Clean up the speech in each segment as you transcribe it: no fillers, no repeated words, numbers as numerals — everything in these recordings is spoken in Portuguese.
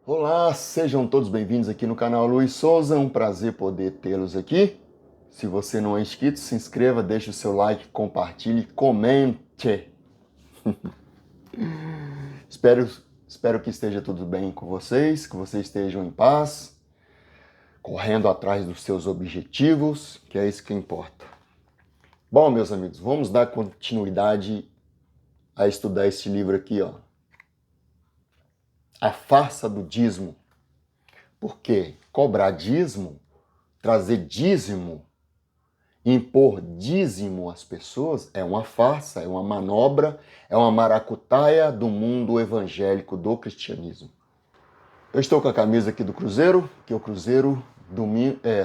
Olá, sejam todos bem-vindos aqui no canal Luiz Souza, é um prazer poder tê-los aqui. Se você não é inscrito, se inscreva, deixe o seu like, compartilhe, comente. Espero que esteja tudo bem com vocês, que vocês estejam em paz, correndo atrás dos seus objetivos, que é isso que importa. Bom, meus amigos, vamos dar continuidade a estudar este livro aqui, ó. A farsa do dízimo. Porque cobrar dízimo, trazer dízimo, impor dízimo às pessoas é uma farsa, é uma manobra, é uma maracutaia do mundo evangélico do cristianismo. Eu estou com a camisa aqui do Cruzeiro, que o Cruzeiro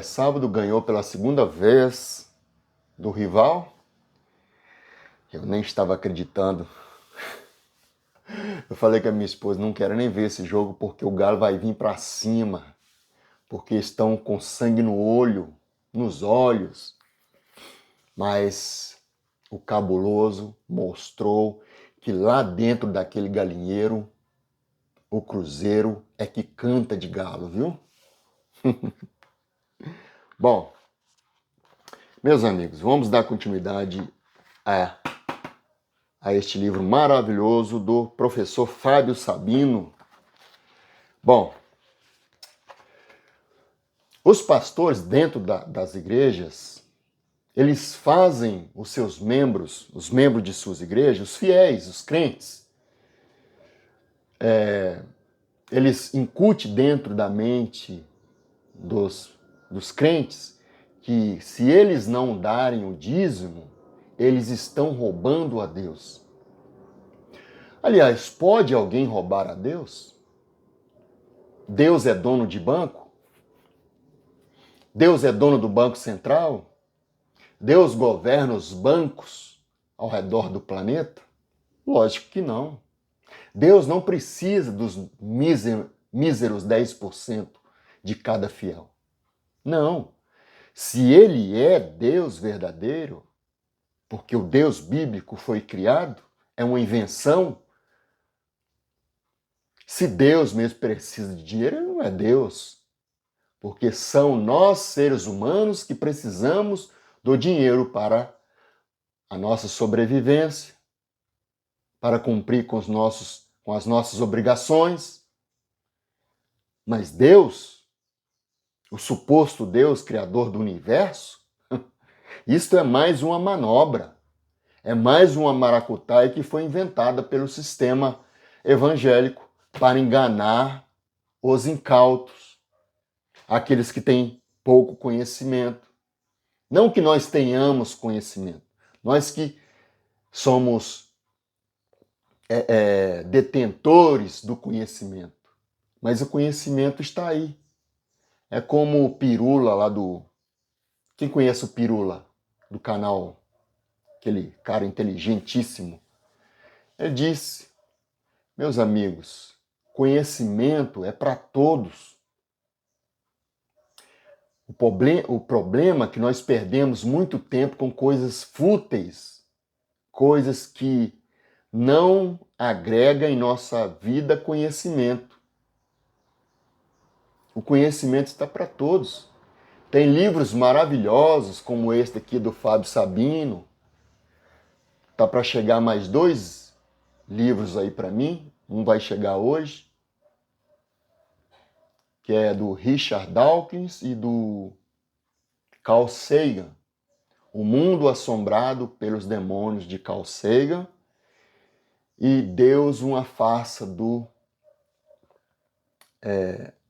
sábado ganhou pela segunda vez do rival. Eu nem estava acreditando. Eu falei com a minha esposa, não quero nem ver esse jogo porque o Galo vai vir para cima, porque estão com sangue no olho, nos olhos. Mas o cabuloso mostrou que lá dentro daquele galinheiro, o Cruzeiro é que canta de galo, viu? Bom, meus amigos, vamos dar continuidade a este livro maravilhoso do professor Fábio Sabino. Bom, os pastores dentro das igrejas, eles fazem os seus membros, os membros de suas igrejas, os fiéis, os crentes, eles incutem dentro da mente dos crentes que se eles não darem o dízimo, eles estão roubando a Deus. Aliás, pode alguém roubar a Deus? Deus é dono de banco? Deus é dono do Banco Central? Deus governa os bancos ao redor do planeta? Lógico que não. Deus não precisa dos míseros 10% de cada fiel. Não. Se ele é Deus verdadeiro, porque o Deus bíblico foi criado, é uma invenção. Se Deus mesmo precisa de dinheiro, ele não é Deus. Porque são nós, seres humanos, que precisamos do dinheiro para a nossa sobrevivência, para cumprir com as nossas obrigações. Mas Deus, o suposto Deus, criador do universo, isto é mais uma manobra, é mais uma maracutaia que foi inventada pelo sistema evangélico para enganar os incautos, aqueles que têm pouco conhecimento. Não que nós tenhamos conhecimento, nós que somos detentores do conhecimento, mas o conhecimento está aí. É como o Pirula lá do... Quem conhece o Pirula do canal, aquele cara inteligentíssimo? Ele disse, meus amigos, conhecimento é para todos. O problema é que nós perdemos muito tempo com coisas fúteis, coisas que não agregam em nossa vida conhecimento. O conhecimento está para todos. Tem livros maravilhosos, como este aqui do Fábio Sabino. Tá para chegar mais 2 livros aí para mim. Um vai chegar hoje, que é do Richard Dawkins e do Carl Sagan. O Mundo Assombrado pelos Demônios, de Carl Sagan. E Deus, uma farsa, do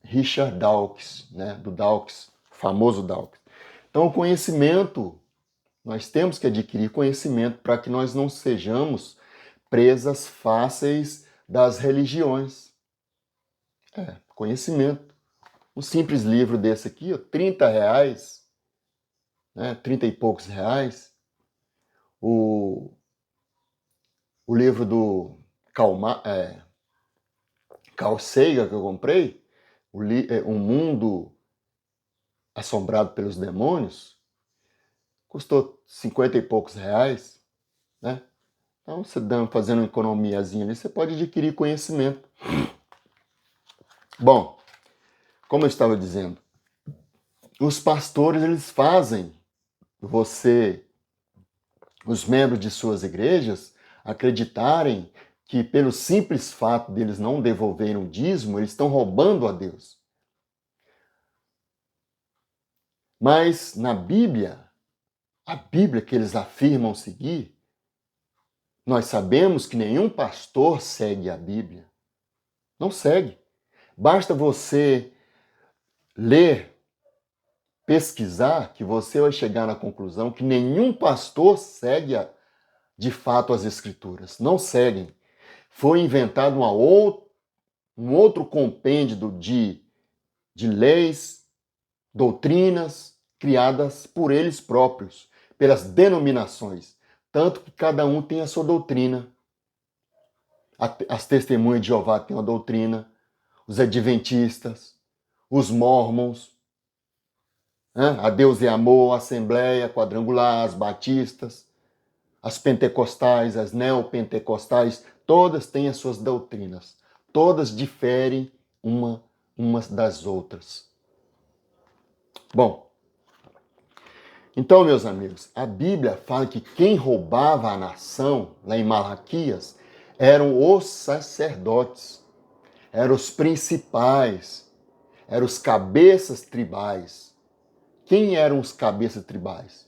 Richard Dawkins, né? Do Dawkins, o famoso Dawkins. Então, o conhecimento, nós temos que adquirir conhecimento para que nós não sejamos presas fáceis das religiões. Conhecimento. Um simples livro desse aqui, ó, R$30, né? 30 e poucos reais. O livro do Carl Sagan que eu comprei, Um Mundo Assombrado pelos Demônios, custou 50 e poucos reais, né? Então, você fazendo uma economiazinha ali, você pode adquirir conhecimento. Bom, como eu estava dizendo, os pastores, eles fazem você, os membros de suas igrejas, acreditarem que pelo simples fato deles não devolverem o dízimo, eles estão roubando a Deus. Mas na Bíblia, a Bíblia que eles afirmam seguir, nós sabemos que nenhum pastor segue a Bíblia. Não segue. Basta você ler, pesquisar, que você vai chegar na conclusão que nenhum pastor segue de fato as Escrituras. Não seguem. Foi inventado um outro compêndio de leis, doutrinas criadas por eles próprios, pelas denominações. Tanto que cada um tem a sua doutrina. As testemunhas de Jeová têm uma doutrina, os adventistas, os mormons, a Deus é Amor, a Assembleia Quadrangular, as batistas, as pentecostais, as neopentecostais, todas têm as suas doutrinas. Todas diferem umas das outras. Bom, então, meus amigos, a Bíblia fala que quem roubava a nação, lá em Malaquias, eram os sacerdotes, eram os principais, eram os cabeças tribais. Quem eram os cabeças tribais?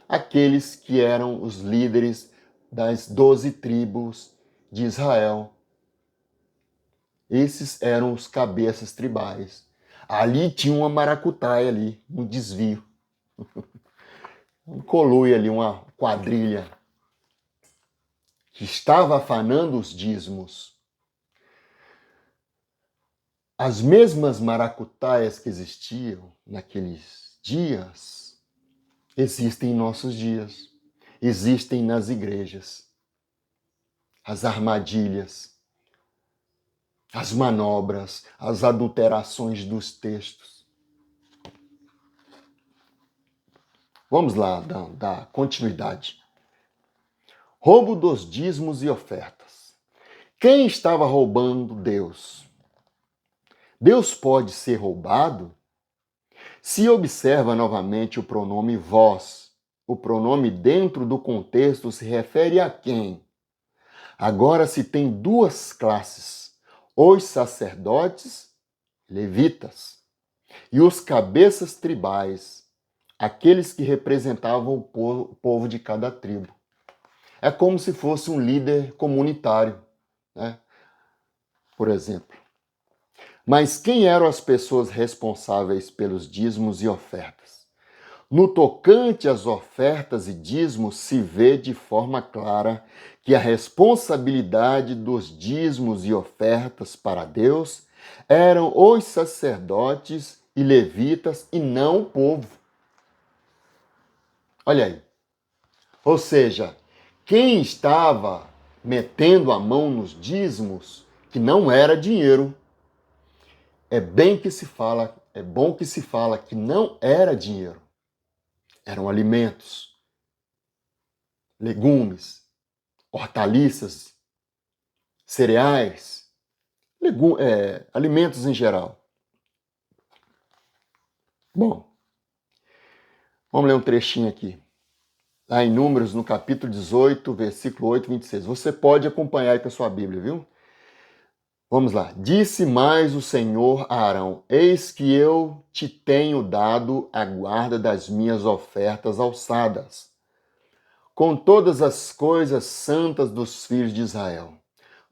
Aqueles que eram os líderes das 12 tribos de Israel. Esses eram os cabeças tribais. Ali tinha uma maracutaia ali, um desvio. Um colui ali, uma quadrilha que estava afanando os dízimos. As mesmas maracutaias que existiam naqueles dias existem em nossos dias, existem nas igrejas. As armadilhas, as manobras, as adulterações dos textos. Vamos lá, dar continuidade. Roubo dos dízimos e ofertas. Quem estava roubando Deus? Deus pode ser roubado? Se observa novamente o pronome vós, o pronome dentro do contexto se refere a quem? Agora se tem duas classes, os sacerdotes, levitas, e os cabeças tribais, aqueles que representavam o povo de cada tribo. É como se fosse um líder comunitário, né? Por exemplo. Mas quem eram as pessoas responsáveis pelos dízimos e ofertas? No tocante às ofertas e dízimos, se vê de forma clara que a responsabilidade dos dízimos e ofertas para Deus eram os sacerdotes e levitas e não o povo. Olha aí. Ou seja, quem estava metendo a mão nos dízimos, que não era dinheiro, é bom que se fala que não era dinheiro. Eram alimentos, legumes, hortaliças, cereais, alimentos em geral. Bom, vamos ler um trechinho aqui. Lá em Números, no capítulo 18, versículo 8 e 26. Você pode acompanhar aí com a sua Bíblia, viu? Vamos lá. Disse mais o Senhor a Arão: Eis que eu te tenho dado a guarda das minhas ofertas alçadas, com todas as coisas santas dos filhos de Israel.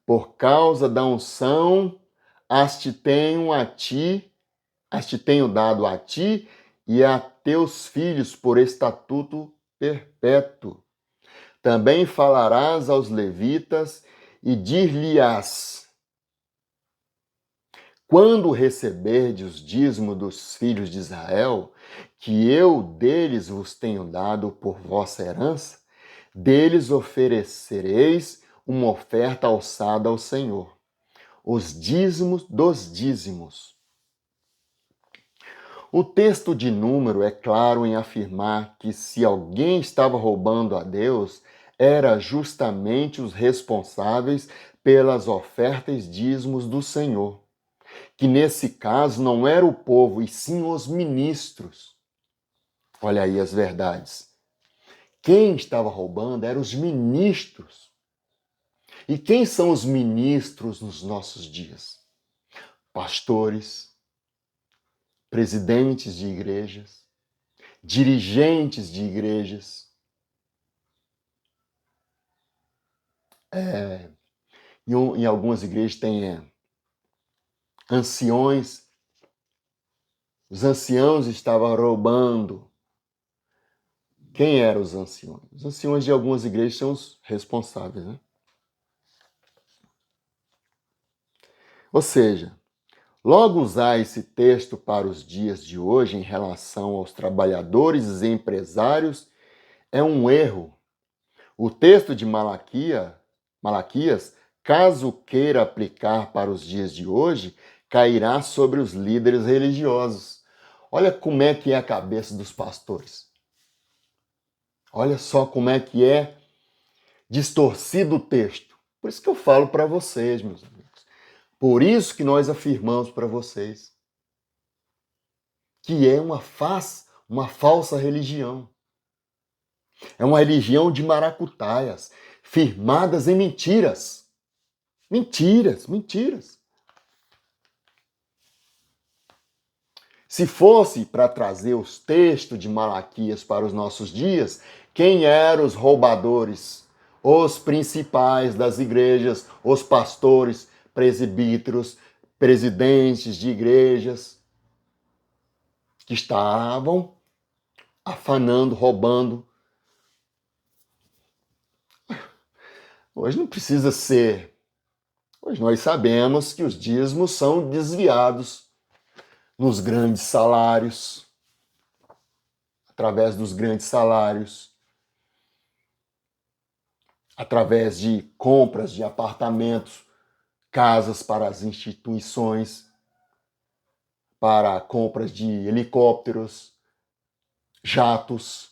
Por causa da unção, as te tenho dado a ti e a teus filhos por estatuto perpétuo. Também falarás aos levitas e dir-lhe-ás: quando receberdes os dízimos dos filhos de Israel, que eu deles vos tenho dado por vossa herança, deles oferecereis uma oferta alçada ao Senhor, os dízimos dos dízimos. O texto de Número é claro em afirmar que se alguém estava roubando a Deus, era justamente os responsáveis pelas ofertas e dízimos do Senhor. que nesse caso não era o povo, e sim os ministros. Olha aí as verdades. Quem estava roubando eram os ministros. E quem são os ministros nos nossos dias? Pastores, presidentes de igrejas, dirigentes de igrejas, em algumas igrejas tem anciões. Os anciãos estavam roubando. Quem eram os anciões? Os anciões de algumas igrejas são os responsáveis, né? Ou seja, logo usar esse texto para os dias de hoje em relação aos trabalhadores e empresários é um erro. O texto de Malaquias, caso queira aplicar para os dias de hoje, cairá sobre os líderes religiosos. Olha como é que é a cabeça dos pastores. Olha só como é que é distorcido o texto. Por isso que eu falo para vocês, meus amigos. Por isso que nós afirmamos para vocês que é uma falsa religião. É uma religião de maracutaias, firmadas em mentiras. Mentiras, mentiras. Se fosse para trazer os textos de Malaquias para os nossos dias, quem eram os roubadores? Os principais das igrejas, os pastores, presbíteros, presidentes de igrejas, que estavam afanando, roubando. Hoje não precisa ser. Hoje nós sabemos que os dízimos são desviados nos grandes salários, através dos grandes salários, através de compras de apartamentos, casas para as instituições, para compras de helicópteros, jatos.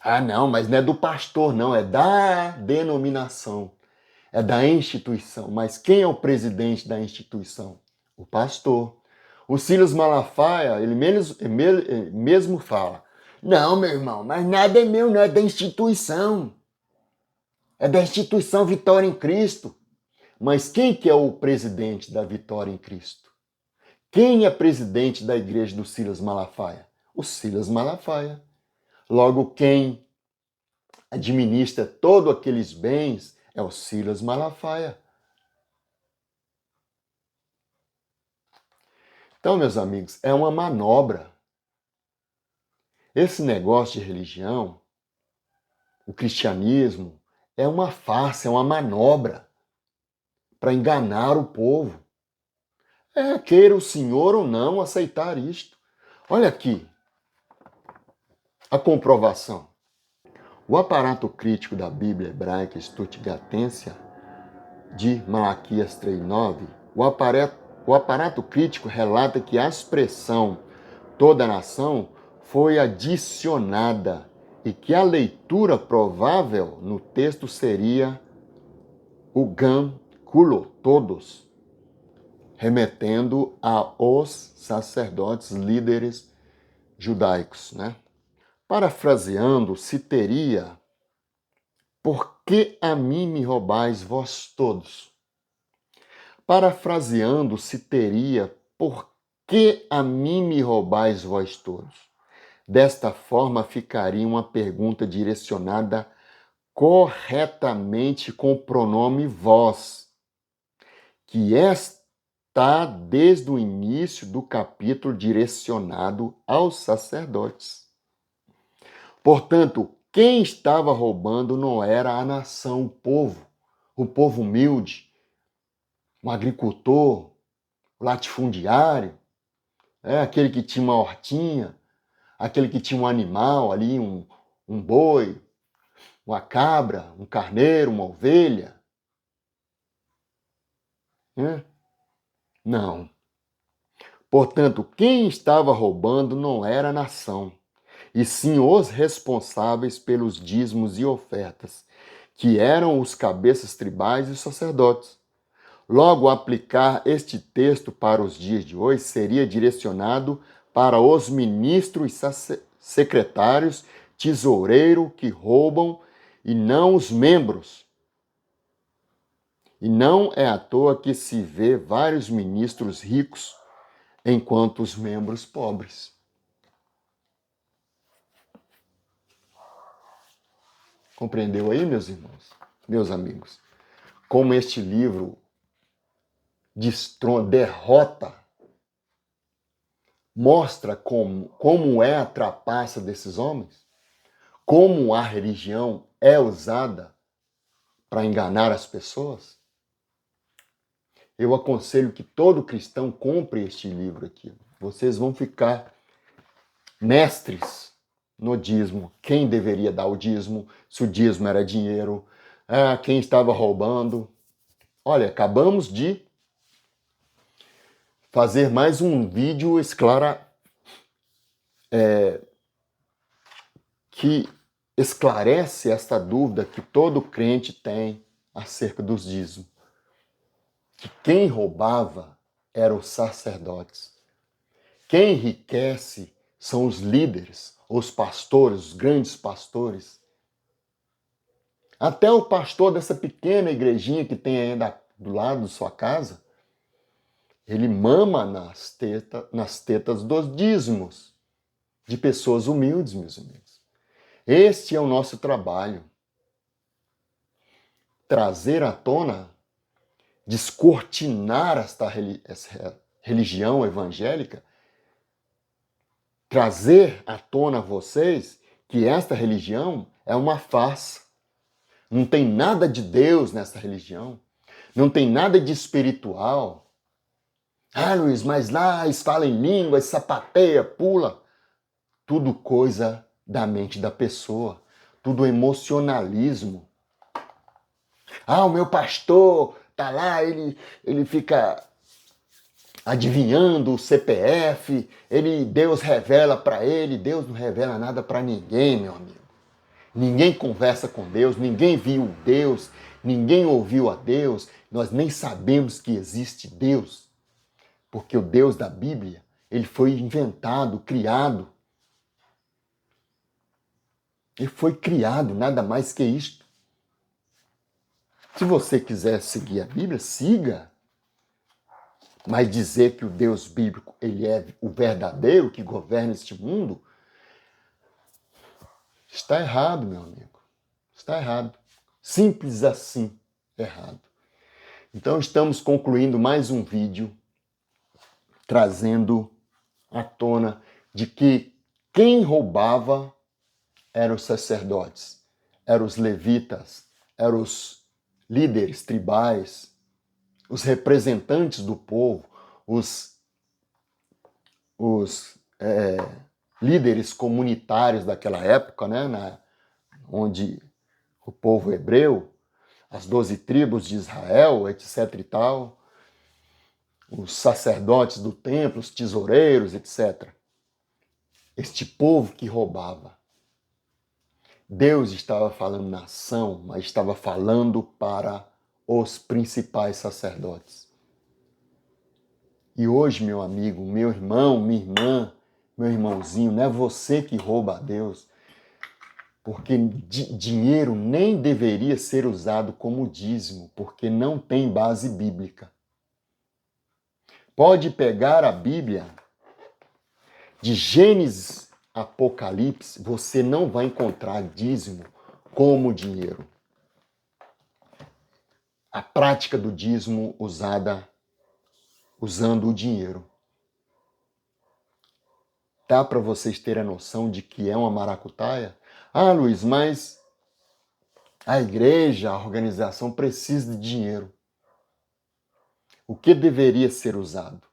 Ah, não, mas não é do pastor, não, é da denominação, é da instituição. Mas quem é o presidente da instituição? O pastor. O Silas Malafaia, ele mesmo fala, não, meu irmão, mas nada é meu, não, é da instituição. É da instituição Vitória em Cristo. Mas quem que é o presidente da Vitória em Cristo? Quem é presidente da igreja do Silas Malafaia? O Silas Malafaia. Logo, quem administra todos aqueles bens é o Silas Malafaia. Então, meus amigos, é uma manobra. Esse negócio de religião, o cristianismo, é uma farsa, é uma manobra para enganar o povo. Queira o senhor ou não aceitar isto. Olha aqui a comprovação. O aparato crítico da Bíblia hebraica Stuttgartensia, de Malaquias 3:9, o aparato crítico relata que a expressão toda a nação foi adicionada e que a leitura provável no texto seria o gam kulo, todos, remetendo aos sacerdotes líderes judaicos, né? Parafraseando, se teria: por que a mim me roubais vós todos? Parafraseando, se teria: por que a mim me roubais vós todos? Desta forma, ficaria uma pergunta direcionada corretamente com o pronome vós, que está desde o início do capítulo direcionado aos sacerdotes. Portanto, quem estava roubando não era a nação, o povo humilde, o agricultor, o latifundiário, aquele que tinha uma hortinha, aquele que tinha um animal ali, um boi, uma cabra, um carneiro, uma ovelha. Não. Portanto, quem estava roubando não era a nação, e sim os responsáveis pelos dízimos e ofertas, que eram os cabeças tribais e os sacerdotes. Logo, aplicar este texto para os dias de hoje seria direcionado para os ministros e secretários, tesoureiro que roubam e não os membros. E não é à toa que se vê vários ministros ricos enquanto os membros pobres. Compreendeu aí, meus irmãos, meus amigos? Como este livro derrota, mostra como é a trapaça desses homens, como a religião é usada para enganar as pessoas. Eu aconselho que todo cristão compre este livro aqui. Vocês vão ficar mestres no dízimo. Quem deveria dar o dízimo? Se o dízimo era dinheiro. Quem estava roubando. Olha, acabamos de fazer mais um vídeo que esclarece esta dúvida que todo crente tem acerca dos dízimos. Que quem roubava eram os sacerdotes. Quem enriquece são os líderes, os pastores, os grandes pastores. Até o pastor dessa pequena igrejinha que tem aí do lado de sua casa, ele mama nas tetas dos dízimos de pessoas humildes, meus amigos. Este é o nosso trabalho. Trazer à tona, descortinar essa religião evangélica, trazer à tona a vocês que esta religião é uma farsa. Não tem nada de Deus nessa religião. Não tem nada de espiritual. Luiz, mas lá eles falam em línguas, sapateia, pula. Tudo coisa da mente da pessoa. Tudo emocionalismo. O meu pastor tá lá, ele fica adivinhando o CPF, Deus revela para ele, Deus não revela nada para ninguém, meu amigo. Ninguém conversa com Deus, ninguém viu Deus, ninguém ouviu a Deus, nós nem sabemos que existe Deus, porque o Deus da Bíblia, ele foi inventado, criado. Ele foi criado, nada mais que isto. Se você quiser seguir a Bíblia, siga. Mas dizer que o Deus bíblico ele é o verdadeiro que governa este mundo, está errado, meu amigo. Está errado. Simples assim, errado. Então estamos concluindo mais um vídeo trazendo à tona de que quem roubava eram os sacerdotes, eram os levitas, eram os líderes tribais, os representantes do povo, os líderes comunitários daquela época, né, onde o povo hebreu, as 12 tribos de Israel, etc. e tal, os sacerdotes do templo, os tesoureiros, etc. Este povo que roubava. Deus estava falando na ação, mas estava falando para os principais sacerdotes. E hoje, meu amigo, meu irmão, minha irmã, meu irmãozinho, não é você que rouba a Deus, porque dinheiro nem deveria ser usado como dízimo, porque não tem base bíblica. Pode pegar a Bíblia, de Gênesis a Apocalipse, você não vai encontrar dízimo como dinheiro. A prática do dízimo usando o dinheiro. Dá para vocês terem a noção de que é uma maracutaia? Luiz, mas a igreja, a organização precisa de dinheiro. O que deveria ser usado?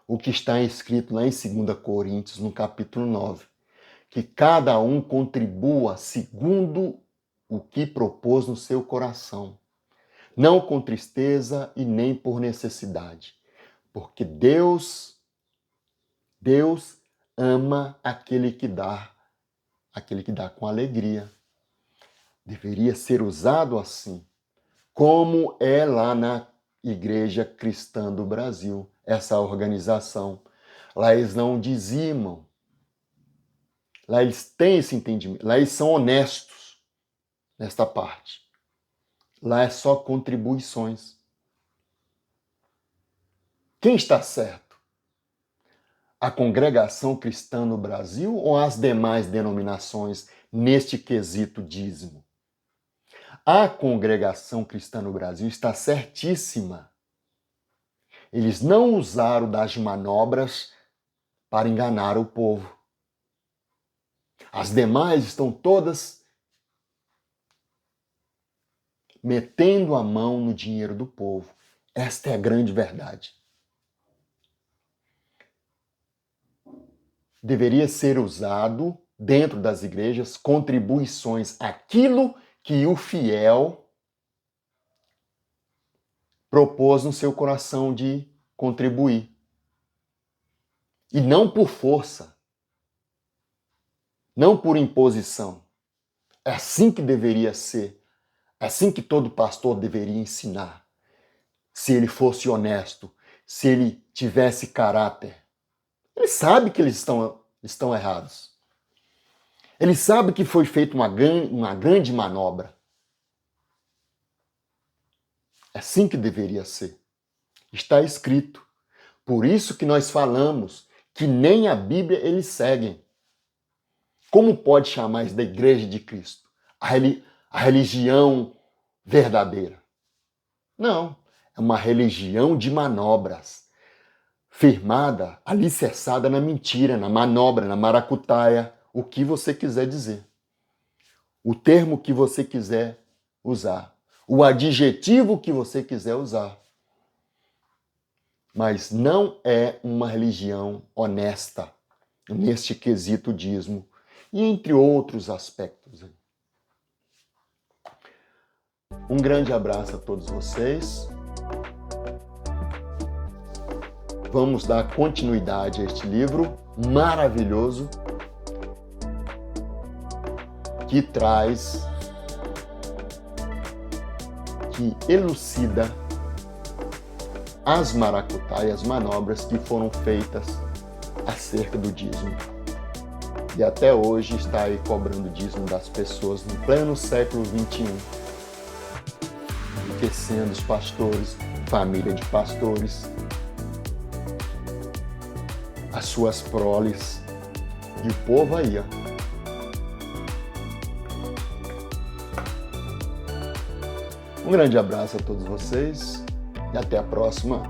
O que está escrito lá em 2 Coríntios, no capítulo 9. Que cada um contribua segundo o que propôs no seu coração. Não com tristeza e nem por necessidade. Porque Deus ama aquele que dá com alegria. Deveria ser usado assim, como é lá Igreja Cristã do Brasil, essa organização. Lá eles não dizimam. Lá eles têm esse entendimento. Lá eles são honestos nesta parte. Lá é só contribuições. Quem está certo? A congregação cristã no Brasil ou as demais denominações neste quesito dízimo? A congregação cristã no Brasil está certíssima. Eles não usaram das manobras para enganar o povo. As demais estão todas metendo a mão no dinheiro do povo. Esta é a grande verdade. Deveria ser usado dentro das igrejas contribuições, aquilo que o fiel propôs no seu coração de contribuir. E não por força, não por imposição. É assim que deveria ser, é assim que todo pastor deveria ensinar. Se ele fosse honesto, se ele tivesse caráter. Ele sabe que eles estão errados. Ele sabe que foi feita uma grande manobra. É assim que deveria ser. Está escrito. Por isso que nós falamos que nem a Bíblia eles seguem. Como pode chamar isso da Igreja de Cristo? A religião verdadeira? Não, é uma religião de manobras. Firmada, alicerçada na mentira, na manobra, na maracutaia, o que você quiser dizer. O termo que você quiser usar. O adjetivo que você quiser usar. Mas não é uma religião honesta neste quesito dízimo e entre outros aspectos. Um grande abraço a todos vocês. Vamos dar continuidade a este livro maravilhoso que traz, que elucida as maracutaias, as manobras que foram feitas acerca do dízimo. E até hoje está aí cobrando dízimo das pessoas no pleno século XXI, enriquecendo os pastores, família de pastores, as suas proles e o povo aí, ó. Um grande abraço a todos vocês e até a próxima.